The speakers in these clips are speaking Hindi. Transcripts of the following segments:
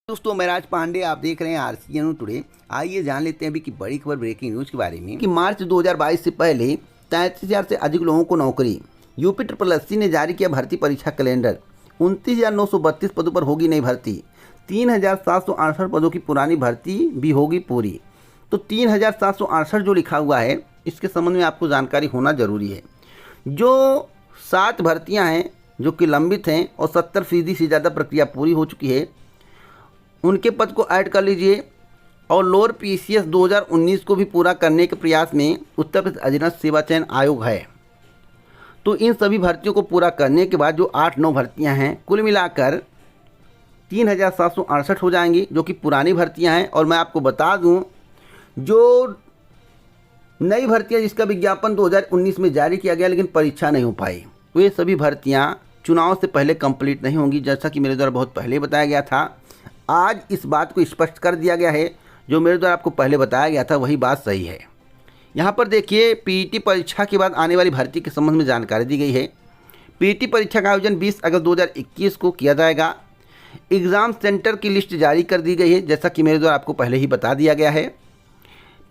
दोस्तों मैं राज पांडे, आप देख रहे हैं आरसीएन टुडे। आइए जान लेते हैं अभी की बड़ी खबर ब्रेकिंग न्यूज के बारे में कि मार्च 2022 से पहले 33,000 से अधिक लोगों को नौकरी। यूपी SSSC ने जारी किया भर्ती परीक्षा कैलेंडर। 29,932 पदों पर होगी नई भर्ती। 3,768 पदों की पुरानी भर्ती भी होगी पूरी। तो 3,768 जो लिखा हुआ है, इसके संबंध में आपको जानकारी होना जरूरी है। जो 7 भर्तियाँ हैं जो कि लंबित हैं और 70% से ज़्यादा प्रक्रिया पूरी हो चुकी है, उनके पद को ऐड कर लीजिए। और लोअर PCS 2019 को भी पूरा करने के प्रयास में उत्तर प्रदेश अधीनस्थ सेवा चयन आयोग है। तो इन सभी भर्तियों को पूरा करने के बाद जो 8-9 भर्तियां हैं, कुल मिलाकर 3,768 हो जाएंगी, जो कि पुरानी भर्तियां हैं। और मैं आपको बता दूं, जो नई भर्तियां जिसका विज्ञापन 2019 में जारी किया गया लेकिन परीक्षा नहीं हो पाई, वे सभी भर्तियां चुनाव से पहले कंप्लीट नहीं होंगी, जैसा कि मेरे द्वारा बहुत पहले बताया गया था। आज इस बात को स्पष्ट कर दिया गया है, जो मेरे द्वारा आपको पहले बताया गया था वही बात सही है। यहाँ पर देखिए, PET परीक्षा के बाद आने वाली भर्ती के संबंध में जानकारी दी गई है। PET परीक्षा का आयोजन 20 अगस्त 2021 को किया जाएगा। एग्ज़ाम सेंटर की लिस्ट जारी कर दी गई है, जैसा कि मेरे द्वारा आपको पहले ही बता दिया गया है।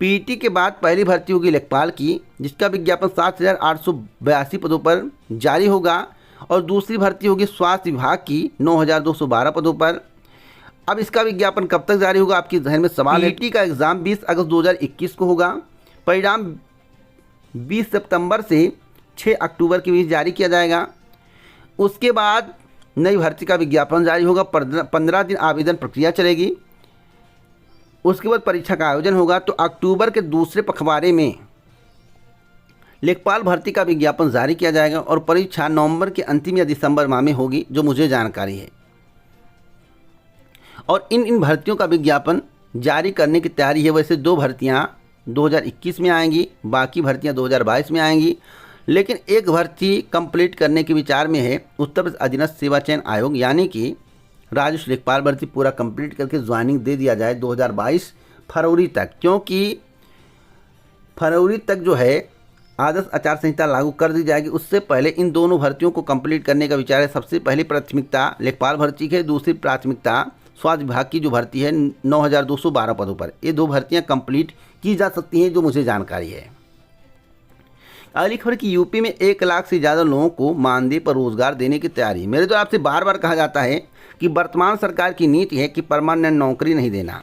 PET के बाद पहली भर्ती होगी लेखपाल की, जिसका विज्ञापन 7,882 पदों पर जारी होगा। और दूसरी भर्ती होगी स्वास्थ्य विभाग की 9,212 पदों पर। अब इसका विज्ञापन कब तक जारी होगा, आपके जहन में सवाल है। PET का एग्ज़ाम 20 अगस्त 2021 को होगा। परिणाम 20 सितंबर से 6 अक्टूबर के बीच जारी किया जाएगा। उसके बाद नई भर्ती का विज्ञापन जारी होगा। 15 दिन आवेदन प्रक्रिया चलेगी। उसके बाद परीक्षा का आयोजन होगा। तो अक्टूबर के दूसरे पखवाड़े में लेखपाल भर्ती का विज्ञापन जारी किया जाएगा और परीक्षा नवंबर के अंतिम या दिसंबर माह में होगी, जो मुझे जानकारी है। और इन भर्तियों का विज्ञापन जारी करने की तैयारी है। वैसे 2 भर्तियां 2021 में आएंगी, बाकी भर्तियां 2022 में आएंगी, लेकिन एक भर्ती कंप्लीट करने के विचार में है उत्तर प्रदेश अधीनस्थ सेवा चयन आयोग, यानी कि राजस्व लेखपाल भर्ती पूरा कंप्लीट करके ज्वाइनिंग दे दिया जाए 2022 फरवरी तक, क्योंकि फरवरी तक जो है आदर्श आचार संहिता लागू कर दी जाएगी। उससे पहले इन दोनों भर्तियों को कंप्लीट करने का विचार है। सबसे पहली प्राथमिकता लेखपाल भर्ती की है, दूसरी प्राथमिकता स्वास्थ्य विभाग की जो भर्ती है 9,212 पदों पर। ये 2 भर्तियां कंप्लीट की जा सकती हैं, जो मुझे जानकारी है। अगली खबर की यूपी में 1 लाख से ज़्यादा लोगों को मानदेय पर रोजगार देने की तैयारी। मेरे तो आपसे बार बार कहा जाता है कि वर्तमान सरकार की नीति है कि परमानेंट नौकरी नहीं देना,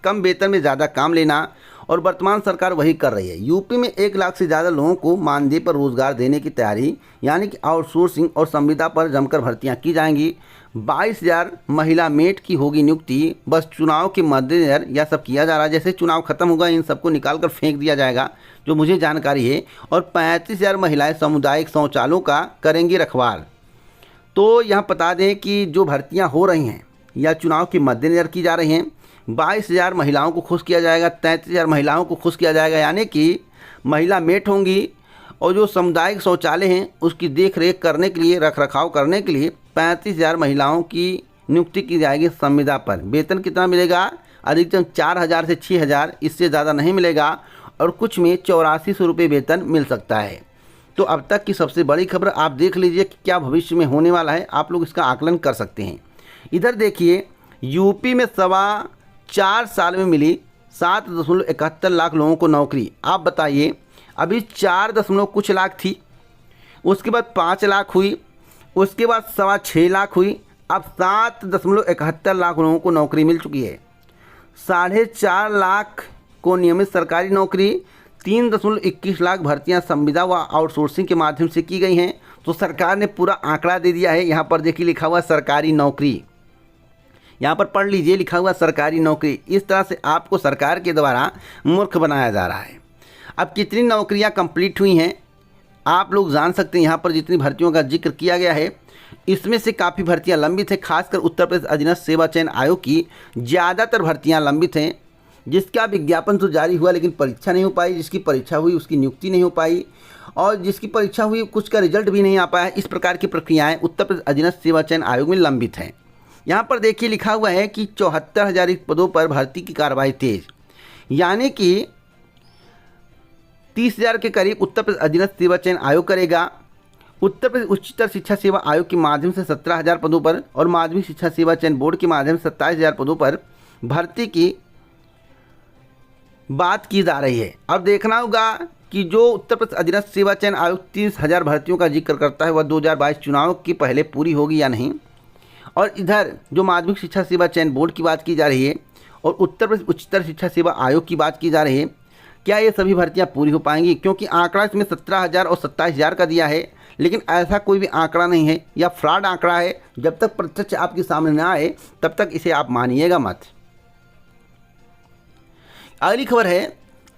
कम वेतन में ज़्यादा काम लेना, और वर्तमान सरकार वही कर रही है। यूपी में 1 लाख से ज़्यादा लोगों को मानदेय पर रोजगार देने की तैयारी, यानी कि आउटसोर्सिंग और संविदा पर जमकर भर्तियां की जाएंगी। 22,000 महिला मेट की होगी नियुक्ति। बस चुनाव के मद्देनजर यह सब किया जा रहा है। जैसे चुनाव खत्म होगा, इन सबको निकाल कर फेंक दिया जाएगा, जो मुझे जानकारी है। और 35,000 महिलाएं सामुदायिक शौचालयों का करेंगी रखवाल। तो यहाँ बता दें कि जो भर्तियाँ हो रही हैं या चुनाव के मद्देनजर की जा रही हैं, 22,000 महिलाओं को खुश किया जाएगा, 33,000 महिलाओं को खुश किया जाएगा, यानी कि महिला मेट होंगी। और जो सामुदायिक शौचालय हैं उसकी देख रेख करने के लिए, रख रखाव करने के लिए 35,000 महिलाओं की नियुक्ति की जाएगी संविदा पर। वेतन कितना मिलेगा? अधिकतम 4,000 से 6,000, इससे ज़्यादा नहीं मिलेगा। और कुछ में 8400 रुपये वेतन मिल सकता है। तो अब तक की सबसे बड़ी खबर आप देख लीजिए कि क्या भविष्य में होने वाला है, आप लोग इसका आकलन कर सकते हैं। इधर देखिए, यूपी में 4 साल में मिली 7.71 लाख लोगों को नौकरी। आप बताइए, अभी 4 कुछ लाख थी, उसके बाद 5 लाख हुई, उसके बाद 6.25 लाख हुई, अब 7.71 लाख लोगों को नौकरी मिल चुकी है। 4.5 लाख को नियमित सरकारी नौकरी, 3.21 लाख भर्तियां संविदा व आउटसोर्सिंग के माध्यम से की गई हैं। तो सरकार ने पूरा आंकड़ा दे दिया है। यहाँ पर देखिए लिखा हुआ सरकारी नौकरी, यहाँ पर पढ़ लीजिए, लिखा हुआ सरकारी नौकरी। इस तरह से आपको सरकार के द्वारा मूर्ख बनाया जा रहा है। अब कितनी नौकरियां कंप्लीट हुई हैं आप लोग जान सकते हैं। यहाँ पर जितनी भर्तियों का जिक्र किया गया है, इसमें से काफ़ी भर्तियां लंबित हैं। खासकर उत्तर प्रदेश अधीनस्थ सेवा चयन आयोग की ज़्यादातर भर्तियां लंबित हैं, जिसका विज्ञापन तो जारी हुआ लेकिन परीक्षा नहीं हो पाई। जिसकी परीक्षा हुई उसकी नियुक्ति नहीं हो पाई, और जिसकी परीक्षा हुई कुछ का रिजल्ट भी नहीं आ पाया। इस प्रकार की प्रक्रियाएँ उत्तर प्रदेश अधीनस्थ सेवा चयन आयोग में लंबित हैं। यहाँ पर देखिए लिखा हुआ है कि 74,000 पदों पर भर्ती की कार्रवाई तेज, यानी कि 30,000 के करीब उत्तर प्रदेश अधीनस्थ सेवा चयन आयोग करेगा। उत्तर प्रदेश उच्चतर शिक्षा सेवा आयोग के माध्यम से 17,000 पदों पर और माध्यमिक शिक्षा सेवा चयन बोर्ड के माध्यम से 27,000 पदों पर भर्ती की बात की जा रही है। अब देखना होगा कि जो उत्तर प्रदेश अधीनस्थ सेवा चयन आयोग 30,000 भर्तियों का जिक्र करता है वह 2022 चुनाव के पहले पूरी होगी या नहीं, और इधर जो माध्यमिक शिक्षा सेवा चयन बोर्ड की बात की जा रही है और उत्तर प्रदेश उच्चतर शिक्षा सेवा आयोग की बात की जा रही है, क्या ये सभी भर्तियां पूरी हो पाएंगी? क्योंकि आंकड़ा इसमें 17,000 और 27,000 का दिया है, लेकिन ऐसा कोई भी आंकड़ा नहीं है या फ्रॉड आंकड़ा है। जब तक प्रत्यक्ष आपके सामने ना आए तब तक इसे आप मानिएगा मत। अगली खबर है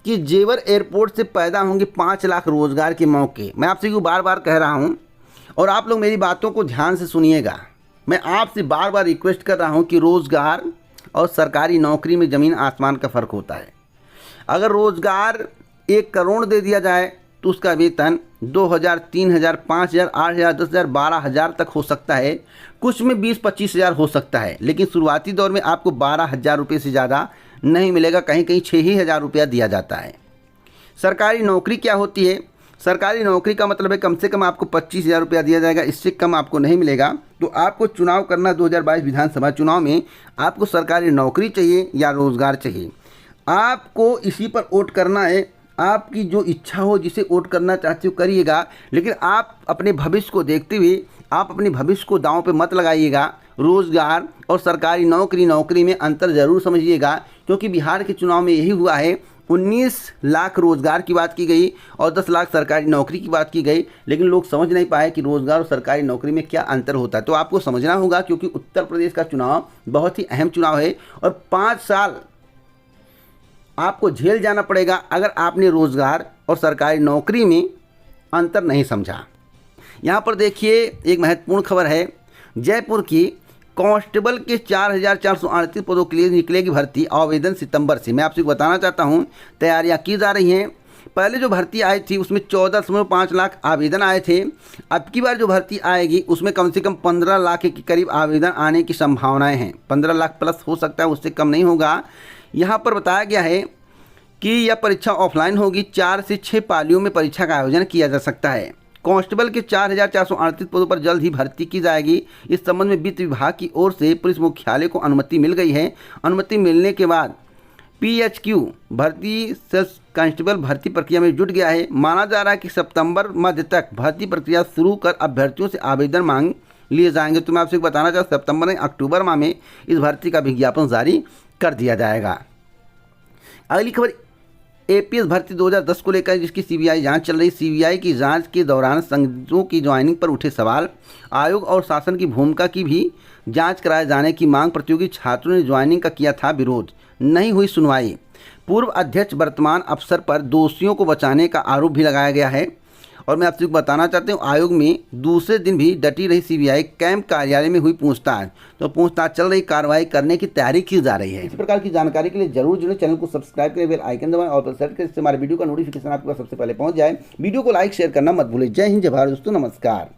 कि जेवर एयरपोर्ट से पैदा होंगे 5 लाख रोजगार के मौके। मैं आपसे क्यों बार बार कह रहा हूं और आप लोग मेरी बातों को ध्यान से सुनिएगा। मैं आपसे बार बार रिक्वेस्ट कर रहा हूं कि रोज़गार और सरकारी नौकरी में ज़मीन आसमान का फ़र्क होता है। अगर रोज़गार 1 करोड़ दे दिया जाए तो उसका वेतन 2,000, 3,000, 5,000, 8,000, 10,000, 12,000 तक हो सकता है, कुछ में 20-25,000 हो सकता है, लेकिन शुरुआती दौर में आपको 12,000 रुपये से ज़्यादा नहीं मिलेगा। कहीं कहीं 6,000 रुपया दिया जाता है। सरकारी नौकरी क्या होती है? सरकारी नौकरी का मतलब है कम से कम आपको 25,000 रुपया दिया जाएगा, इससे कम आपको नहीं मिलेगा। तो आपको चुनाव करना 2022 विधानसभा चुनाव में आपको सरकारी नौकरी चाहिए या रोज़गार चाहिए, आपको इसी पर वोट करना है। आपकी जो इच्छा हो, जिसे वोट करना चाहते हो करिएगा, लेकिन आप अपने भविष्य को देखते हुए आप अपने भविष्य को दांव पे मत लगाइएगा। रोज़गार और सरकारी नौकरी में अंतर ज़रूर समझिएगा, क्योंकि बिहार के चुनाव में यही हुआ है। 19 लाख रोज़गार की बात की गई और 10 लाख सरकारी नौकरी की बात की गई, लेकिन लोग समझ नहीं पाए कि रोज़गार और सरकारी नौकरी में क्या अंतर होता है। तो आपको समझना होगा, क्योंकि उत्तर प्रदेश का चुनाव बहुत ही अहम चुनाव है और 5 साल आपको झेल जाना पड़ेगा अगर आपने रोज़गार और सरकारी नौकरी में अंतर नहीं समझा। यहाँ पर देखिए एक महत्वपूर्ण खबर है, जयपुर की कांस्टेबल के 4,438 पदों के लिए निकलेगी भर्ती, आवेदन सितंबर से। मैं आपसे बताना चाहता हूँ तैयारियाँ की जा रही हैं। पहले जो भर्ती आई थी उसमें 14.5 लाख आवेदन आए थे। अब की बार जो भर्ती आएगी उसमें कम से कम 15 लाख के करीब आवेदन आने की संभावनाएं हैं। 15 लाख प्लस हो सकता है, उससे कम नहीं होगा। यहाँ पर बताया गया है कि यह परीक्षा ऑफलाइन होगी। 4 से 6 पालियों में परीक्षा का आयोजन किया जा सकता है। कांस्टेबल के 4,438 पदों पर जल्द ही भर्ती की जाएगी। इस संबंध में वित्त विभाग की ओर से पुलिस मुख्यालय को अनुमति मिल गई है। अनुमति मिलने के बाद PHQ भर्ती सेल्स कांस्टेबल भर्ती प्रक्रिया में जुट गया है। माना जा रहा है कि सितंबर मध्य तक भर्ती प्रक्रिया शुरू कर अभ्यर्थियों से आवेदन मांग लिए जाएंगे। तो मैं आपसे बताना चाहता हूँ सितंबर या अक्टूबर माह में इस भर्ती का विज्ञापन जारी कर दिया जाएगा। अगली खबर APS भर्ती 2010 को लेकर, जिसकी CBI जांच चल रही। CBI की जांच के दौरान संघों की ज्वाइनिंग पर उठे सवाल, आयोग और शासन की भूमिका की भी जांच कराए जाने की मांग। प्रतियोगी छात्रों ने ज्वाइनिंग का किया था विरोध, नहीं हुई सुनवाई। पूर्व अध्यक्ष वर्तमान अफसर पर दोषियों को बचाने का आरोप भी लगाया गया है। और मैं आपसे बताना चाहता हूँ आयोग में दूसरे दिन भी डटी रही CBI। कैंप कार्यालय में हुई पूछताछ, तो पूछताछ चल रही, कार्रवाई करने की तैयारी की जा रही है। इस प्रकार की जानकारी के लिए जरूर जुड़े, चैनल को सब्सक्राइब करें, बेल आइकन दबाएं और सेट करें, इससे हमारे वीडियो का नोटिफिकेशन आपके पास सबसे पहले पहुंच जाए। वीडियो को लाइक शेयर करना मत भूलें। जय हिंद, जय भारत दोस्तों, नमस्कार।